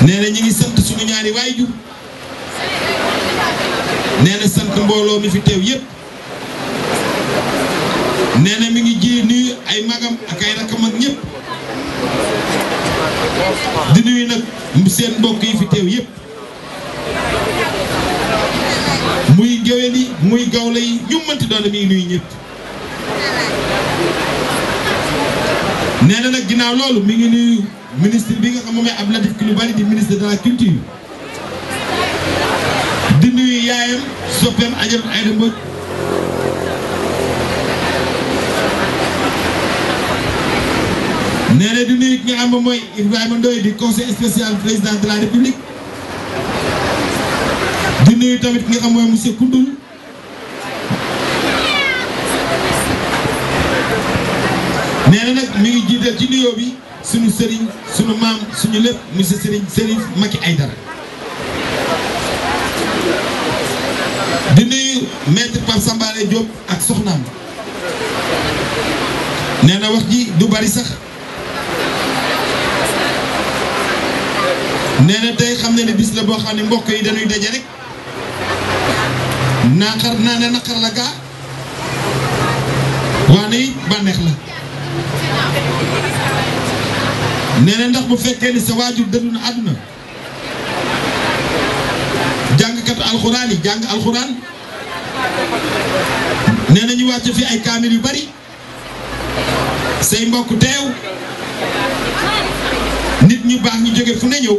nee na ñi ngi sant suñu ñaari waajur nee na sant mbooloo mi fi teew yépp nee na mi ngi ji nuyu ay magam ak ay rakam ak ñëpp di nuyu nag seen mbokk yi fi teew yépp muy géwél yi muy gawla yi ñu mënti doon mi ngi nuyu ñëpp nee na nag ginnaaw loolu mi ngi nuyu ministre bi nga xam moom mooy Abdou Latif Coulibaly di ministre de la culture di nuyu yaayam soppeem Adjaratou Aïda Mbodj nee na di nuyu ki nga xam mooy Ibrahima Ndoye di conseil spécial président de la République di nuyu tamit ki nga xam mooy monsieur Koundoul nee na nag mi ngi jiital ci nuyoo bi suñu sëriñ suñu maam suñu lépp monsieur Serigne Serif Maki Aïdara di nuyu maître Pape Sambale Diop ak soxnaam nee na wax ji du bari sax nee na tey xam ne ne bis la boo xam ne mbokk yi dañuy daje rek naqar naa ne naqar la gaa waane it bànneex la nee na ndax bu fekkee ni sa waajur dëddu na àdduna jàngkatu alxuraan yi jàng alxuraan nee na ñu wàcc fi ay kaamil yu bari say mbokk teew nit ñu baax ñu jóge fu ne ñëw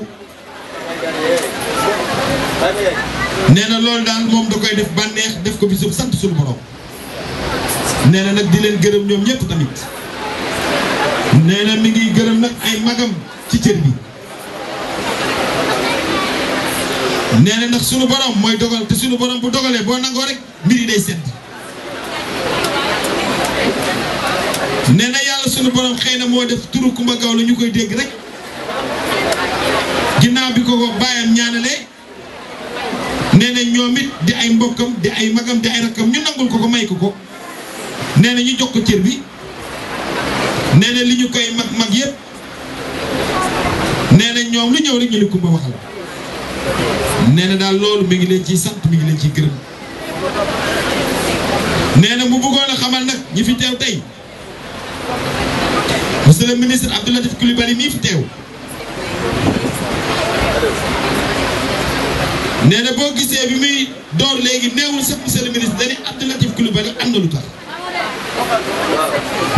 nee na loolu daal moom da koy def bànneex def ko bisub sant suñu borom nee na nag di leen gërëm ñoom ñëpp tamit nee na mi ngi gërëm nag ay magam ci cër bi nee na ndax suñu borom mooy dogal te suñu borom bu dogalee boo nangoo rek mbir yi day sedd nee na yàlla suñu borom xëy na moo def turu Coumba Gawlo ñu koy dégg rek ginnaaw bi ko baayam ñaanalee nee na ñoom it di ay mbokkam di ay magam di ay rakkam ñu nangul ko may ko nee na ñu jox ko cër bi nee na li ñu koy mag yëpp nee na ñoom lu ñëw rek ñu ne Coumba waxal nee na daal loolu mi ngi leen ciy sant mi ngi leen ciy gërëm nee na mu bëggoon a xamal nag ñi fi teew tey monsieur le ministre Abdou Latif Coulibaly mii fi teew nee na boo gisee bi muy door léegi néewul sax monsieur le ministre dañuy Abdou Latif Coulibaly am na lu tax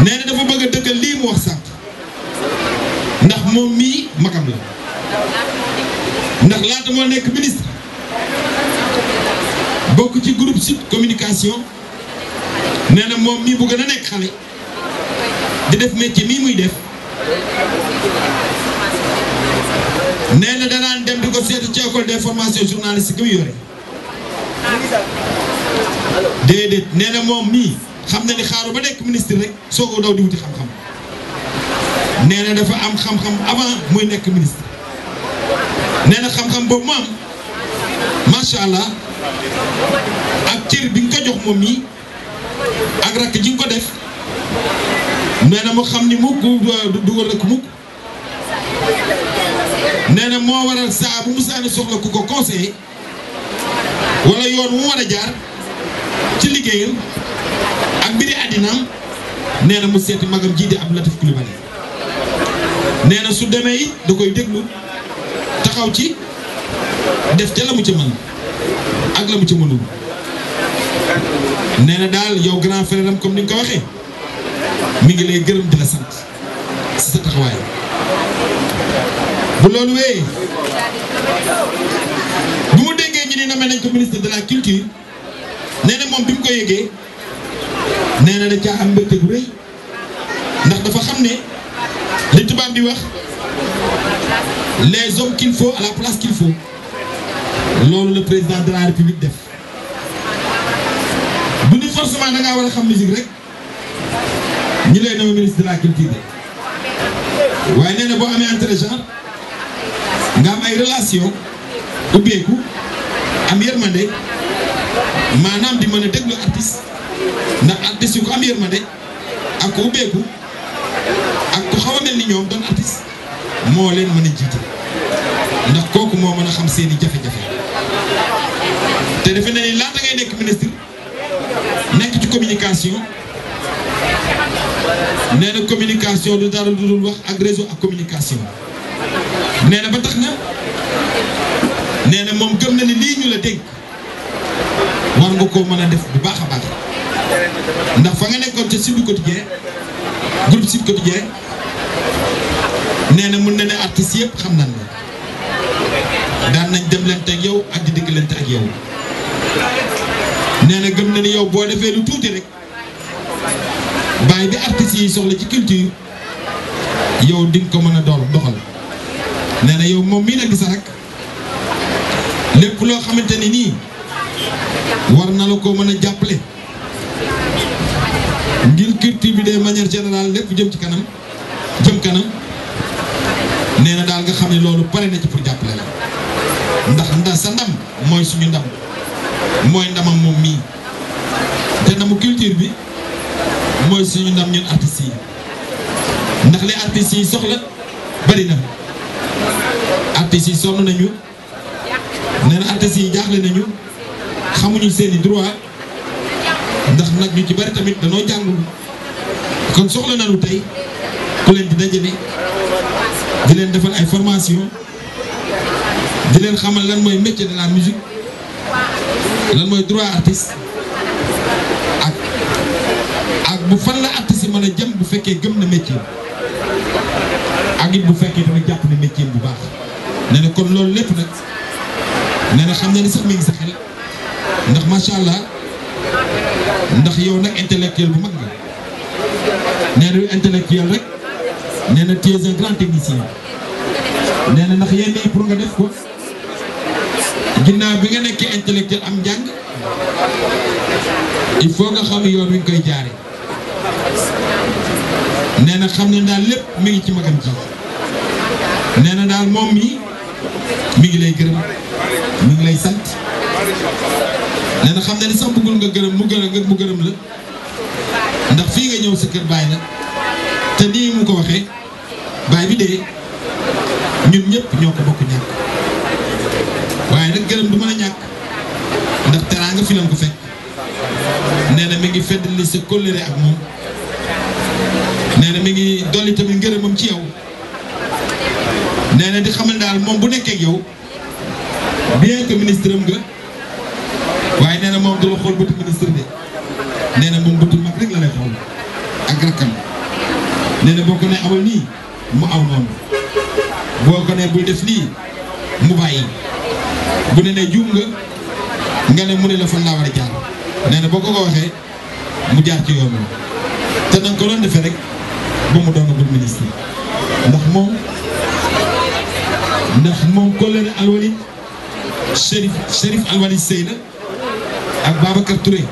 nee na dafa bëgg a dëggal lii mu wax sànq ndax moom mii magam la ndax laata moo nekk ministre bokk ci groupe Sud Communication nee na moom mii bu gën a nekk xale di def métier mii muy def nee na danaan dem di ko seetu ci école d'information journalistique gi mu yore déedéet nee na moom mii xam na ni xaaru ba nekk ministre rek soo ko daw di wuti xam-xam nee na dafa am xam-xam avant muy nekk ministre nee na xam-xam boobu mu am macha allah ak cër bi nga ko jox moom mii ak rakk ji nga ko def nee na mu xam ni mukk dugal rek mukk nee na moo waral saa bu musaani soxla ku ko conseiller wala yoon mu war a jaar ci liggéeyam ak mbiri àddinaam nee na mu seeti magam ji di Abdou Latif Coulibaly nee na su demee it da koy déglu taxaw ci def ca la mu ca mën ak la mu ca mënul nee na daal yow grand frère am comme ni nga ko waxee mi ngi lay gërëm di la sant si sa taxawaay bu loolu wéyee bu mu déggee ñu ni nommé nañ ko ministre de la culture nee na moom bi mu ko yëgee nee na da caa am mbégte bu rëy ndax dafa xam ne li tubaab di wax les hommes qu'il faut à la place qu'il faut loolu le président de la république def du ni forcément da ngaa war a xam musique rek ñi lay nommé ministre de la culture de waaye nee na boo amee intelligent nga am ay relation ubbeeku am yërmande maanaam di mën a déglu artiste ndax artiste yu ko am yërmande ak ko ubbeeku ak ko xaw a mel ni ñoom doon artiste moo leen mën a jiite ndax kooku moo mën a xam seeni jafe-jafe te defe na ni laata ngay nekk ministre nekk ci communication nee na communication du dara lu dul wax ak réseau ak communication nee na ba tax na nee na moom gëm na ni lii ñu la dénk war nga koo mën a def bu baax a baax ndax fa nga nekkoon ca Sud Quotidien groupe Sud Quotidien nee na mun na ne artistes yëpp xam nañ la daan nañ dem leen ak yow ak di dikk leen ak yow nee na gëm na ni yow boo defee lu tuuti rek bàyyi bi artistes yi soxla ci culture yow di nga ko mën a doxal nee na yow moom mii nag di sa rek lépp loo xamante ni nii war na la ko mën a jàppale ngir culture bi de manière générale lépp jëm ci kanam jëm kanam nee na daal nga xam ne loolu pare na ci pour jàppale la ndax sa ndam mooy suñu ndam mooy ndamam moom mii te ndamu culture bi mooy suñu ndam ñun artistes yi ndax les artistes yi soxla bari na artistes yi sonn nañu nee na artistes yi jaaxle nañu xamuñu seeni droit ndax nag ñu ci bari tamit danoo jàngul kon soxla nañu tey ku leen di dajale di leen defal ay formation di leen xamal lan mooy métier de la musique lan mooy droit artiste ak bu fan la artiste yi mën a jëm bu fekkee gëm na métier ak it bu fekkee tamit jàpp na métier bu baax nee na kon loolu lépp nag nee na xam na ni sax mi ngi sa xel ndax macha allah ndax yow nag intellectuel bu mag nga nee na intellectuel rek nee na tu es un grand technicien nee na ndax yenn yi pour nga def ko ginnaaw bi nga nekkee intellectuel am njàng il faut nga xam yoon wi nga koy jaare nee na xam ne daal lépp mi ngi ci magam ji nee na daal moom mi ngi lay gërëm mi ngi lay sant nee na xam ne ni sax bëggul nga gërëm mu gërëm la ndax fii nga ñëw sa kër baay la te nii mu ko waxee baay bi dee ñun ñëpp ñoo ko bokk ñàkk waaye nag gërëm du mën a ñàkk ndax teraanga fi lañ ko fekk nee na mi ngi feddali sa kóllëre ak moom nee na mi ngi dolli tamit ngërëmam ci yow nee na di xamal daal moom bu nekkee ak yow bien que ministre am nga waaye nee na moom du la xool bëtu ministre de nee na moom bëtu mag rek la lay xool ak rakkam nee na boo ko ne awal nii mu aw noonu boo ko ne buy def lii mu bàyyi bu ne juum nga ne mu ne la fan laa war a jaar nee na boo ko waxee mu jaar ci yoon te nanga ko doon defee rek ba mu doonagul ministre ndax moom collègue Alwali Chérif Alwali Seyna ak Babacar Touré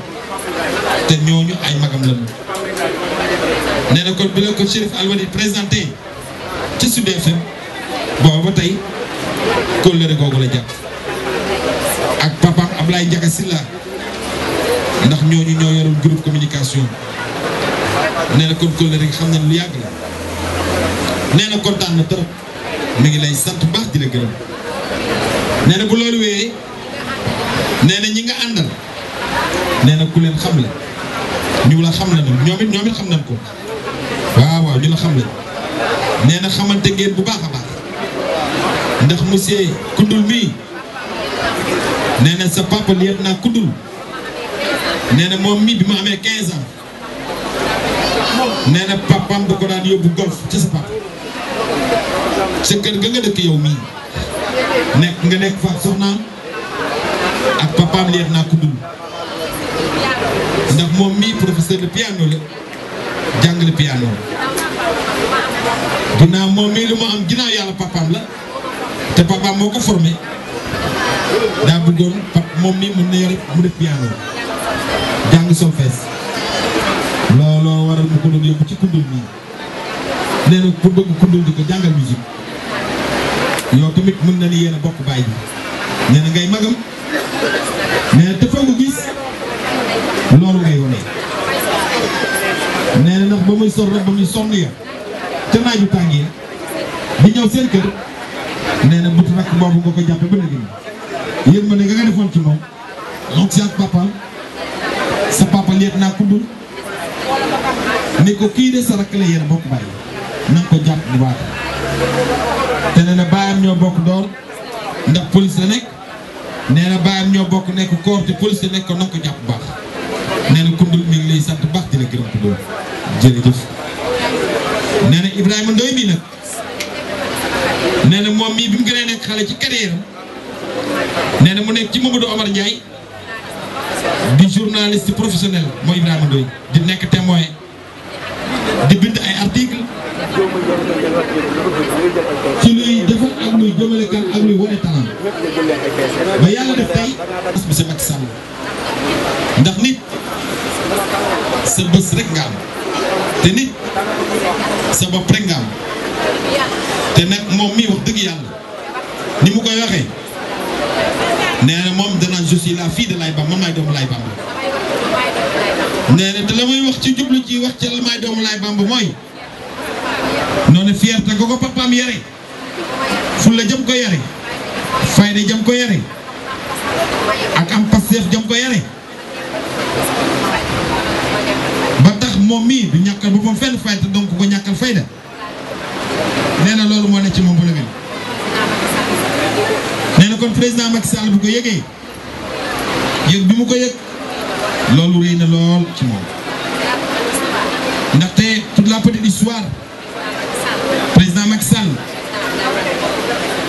te ñooñu ay magam lañu nee na kon bi la ko Chérif Alwali présenté ci Sud FM booba ba tey kóllëre googu la jàpp ak papaam Ablaye Ndiaga Sylla ndax ñooñu ñoo yoroon groupe communication nee na kon kóllëre gi xam na lu yàgg la nee na kontaan na trop mi ngi lay sant baax di la gërëm nee na bu loolu wéyee nee na ñi nga àndal nee na ku leen xam la ñu la xam la ñoom it xam nañ ko waaw ñu la xam la nee na xamante ngeen bu baax a baax ndax monsieur Koundoul mii nee na sa papa lieutenant Koundoul nee na moom mii bi mu amee 15 ans nee na papaam da ko daan yóbbu golf ci sa papa sa kër ga nga dëkk yow mii nekk fa soxnaam ak papaam lieutenant Koundoul ndax moom mii professeur de piano la jàngale piano ginnaaw moom mii lu mu am ginnaaw yàlla papaam la te papaam moo ko formé daa bëggoon moom mii mën na yore mu def piano jàng solfège looloo waral mu ko doon yóbbu ci Koundoul mii nee na pour bëgg Koundoul di ko jàngal musique yow tamit mën na ni yéen a bokk baay bi nee na ngay magam nee na te fa nga gis loolu ngay wone nee na ndax ba muy sol rek ba muy sonn ya te naaju tàng yi di ñëw seen kër nee na butu rakk boobu nga ko jàppe ba léegi yéen ma ne nga defoon ci moom donc si ak papa sa papa liet naa kuddul ni ko kii de sa rakk la yéen bokk bàyyi na nga ko jàpp bu baax te nee na baayam ñoo bokk door ndax police la nekk nee na baayam ñoo bokk nekk koor te police la nekk ko na nga ko jàpp bu baax nee na kuddul mi ngi lay sant baax di la gërëm kuddul jërëjëf. nee na Ibrahima Ndoye mii nag nee na moom mii bi mu gënee nekk xale ci carrière am nee na mu nekk ci Mamadou Omar Ndiaye di journaliste professionnel mooy Ibrahima Ndoye di nekk témoin di bind ay article ci luy defar ak luy jëmale kan ak luy wane talent ba yàlla def tey monsieur Macky Sall ndax nit sa bés rek nga am te nit sa bopp rek nga am te nag moom mii wax dëgg yàlla ni mu koy waxee nee na moom danaan je suis la fille de Laye Bamba man maay doomu Laye Bamba nee na te la muy wax ci jublu ci wax ci la maay doomu Laye Bamba mooy noonu fierté ko papaam yare fulla jëm ko yare fayda jëm ko yare ak am Pastef jëm ko yare ba tax moom mii du ñàkkal boppam fenn fayda donc ko ñàkkal fayda nee na loolu moo ne ci moom bu lëgën nee na kon président Macky Sall bu ko yëgee yëg bi mu ko yëg loolu rëy na lool ci moom ndaxte toute la petite histoire président Macky Sall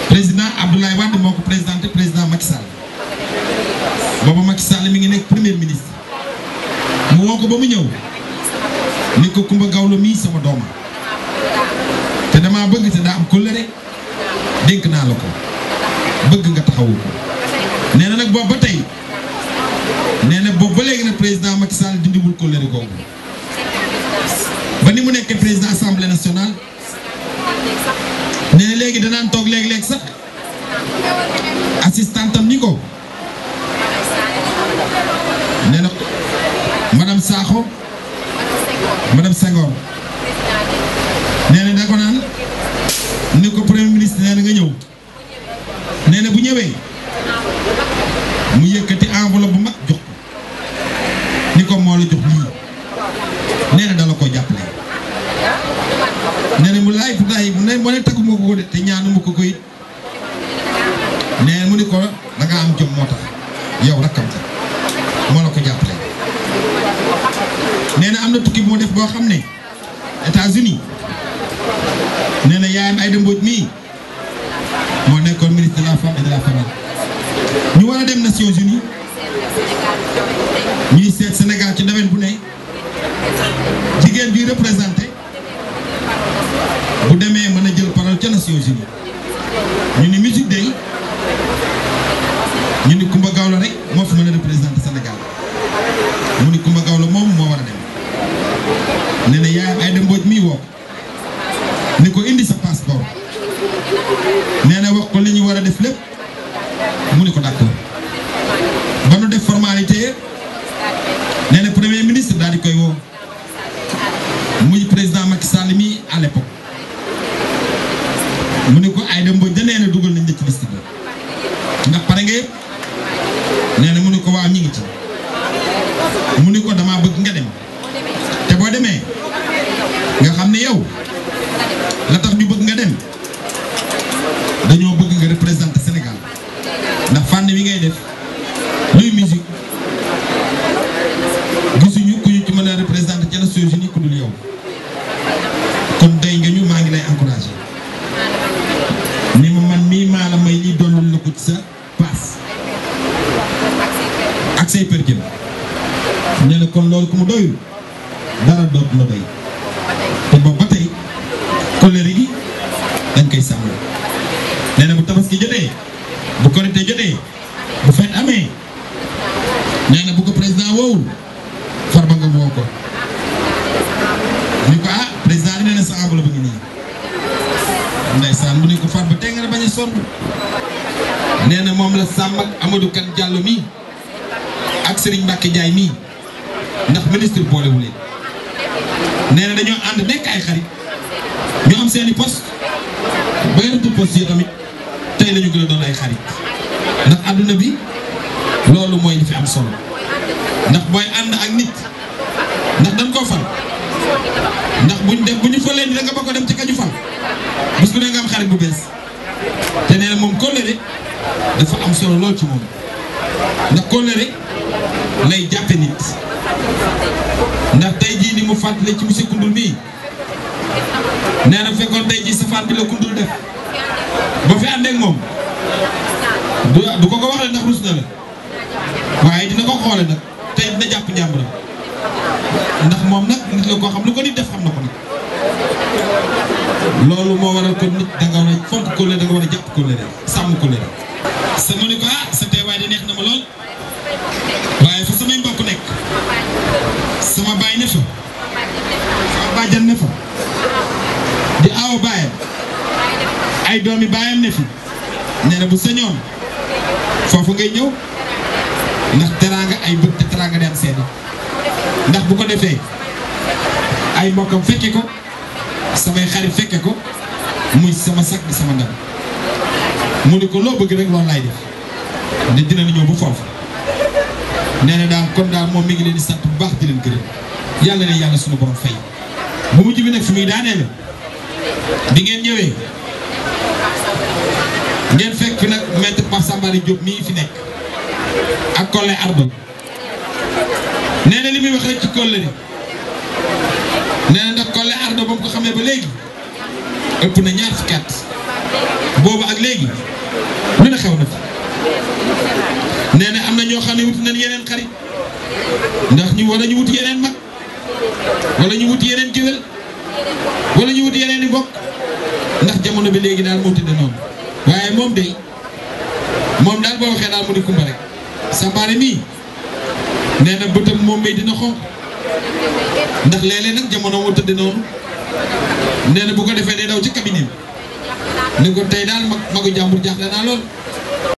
président Abdoulaye Wade moo ko présenté président Macky Sall booba Macky Sall mi ngi nekk premier ministre mu woo ko ba mu ñëw ni ko Kumba Gawlo mii sama dooma te dama bëgg te daa am kóllëre dénk naa la ko bëgg nga taxawu ko nee na nag boobu ba tey nee na boobu ba léegi nag président Macky Sall dindiwul kóllëre googu ba ni mu nekkee président assemblée nationale nee na léegi danaan toog léeg-léeg sax assistantam ni ko nee na madame Sakho madame Senghor nee na da ko naan ni ko premier ministre nee na nga ñëw nee na bu ñëwee mu yëkkati enveloppe bu mag jox ko ni ko moo la jox lii nee na dala ko jàppale nee na mu laay putaay mu ne moo ne taggu ma ko de te ñaanu ma ko it nee na mu ni ko da nga am jom moo tax yow rakkam ta moo la ko jàppale nee na am na tukki moo def boo xam ne États-Unis nee na yaayam Aïda Mbodj mii moo nekkoon ministre de la femme et de la famille ñu war a dem Nations Unies ñuy seet Sénégal ci domaine bu ne jigéen bi représenté bu demee mën a jël parole ca Nations Unies ñu ni musique day ñu ni Kumba Gawlo rek moo fi mën a représenté Sénégal mu ni Kumba Gawlo moom moo war a dem nee na yaayam Aïda Mbodj mii woo ni ko indi sa passeport nee na wax ko li ñu war a def lépp mu ni ko d'accord ba nu def formalité nee na premier ministre daal di koy woo muy président Macky Sall mi à l'époque mu ni ko Aïda Mbodj da nee na dugal nañ la ci liste bi ndax pare nga yëpp nee na mu ni ko waaw ñi ngi ci mu ni ko damaa bëgg nga dem te boo demee nga xam ne yow la tax ñu bëgg nga dem dañoo bëgg nga représenter Sénégal ndax fànn wi ngay def luy musique gisuñu ku ñu ci mën a représenter ci Nations Unies ku dul yow kon day nga ñu maa ngi lay encourager ni ma man mii maa la may lii doonul la ko ci sa paas ak say perjëm nee na kon loolu ku mu doyul dara dootu la doy te boobu ba tey kóllëre gi dañ koy sàmm nee na bu tabaski jotee bu korite jotee bu fête amee nee na bu ko président woowul Farba nga woo ko ni ko ah président nee na sa enveloppe ngi nii ndeysaan mu ne ko Farba tey nga bañ a sonn nee na moom la sàmm ak Amadou Kane Diallo mii ak Serigne Mbacke Ndiaye mii ndax ministre boolewu leen nee na dañoo ànd nekk ay xarit ñu am seeni poste ba yaratul poste yi tamit tey lañu gën a doon ay xarit ndax àdduna bi loolu mooy li fi am solo ndax booy ànd ak nit ndax dañ koo fal ndax bu ñu falee ni da nga bokk dem ci kañu fal bis bu ne nga am xarit bu bees te nee na moom kóllëre dafa am solo lool ci moom ndax kóllëre lay jàppe nit ndax tey jii ni mu fàttali ci monsieur Koundoul mii nee na fekkoon tey jii safaan bi la Koundoul def ba fi ànd ak moom du ko wax ndax rus na la waaye dina ko xoole nag tey dina jàpp njàmburam ndax moom nag nit la koo xam lu ko nit def xam na ko nag loolu moo waral ko nit da nga war a fonk kóllëre da nga war a jàpp kóllëre sàmm kóllëre sama ni ko sa teewaay di neex na ma lool waaye fa samay mbokk nekk sama baay ne fa sama bàjjan ne fa di aaw baayam ay doomi baayam ne fi nee na bu sañoon foofu ngay ñëw ndax teraanga ay bët te teraanga di am seede ndax bu ko defee ay mbokkam fekke ko samay xarit fekke ko muy sama sag di sama ndam mu ne ko loo bëgg rek loolu laay def ne dina ñëw bu foofu nee na daal kon daal moom mi ngi leen di sant bu baax di leen gërëm yàlla ne yàlla sunu borom fay bu mujj bi nag fi muy daanee la bi ngeen ñëwee ngeen fekk fi nag maître Pape Sambari Diop mii fi nekk ak Collé Ardo nee na li muy wax rek ci kóllëre nee na ndax Collé Ardo ba mu ko xamee ba léegi ëpp na ñaar fukki at boobu ak léegi lu ne xew na fi nee na am na ñoo xam ne wuti nañ yeneen xarit ndax ñu wala ñu wuti yeneen mag wala ñu wuti yeneen géwél wala ñu wuti yeneen i bokk ndax jamono bi léegi daal moo tëdd noonu waaye moom day moom daal boo waxee daal mu di kumba rek Sambari mii nee na bëtam moom may dina xonq ndax léeg-léeg nag jamono moo tëdd noonu nee na bu ko defee day daw ci cabinet ne ko tey daal magu jàmbur jaaxle naa lool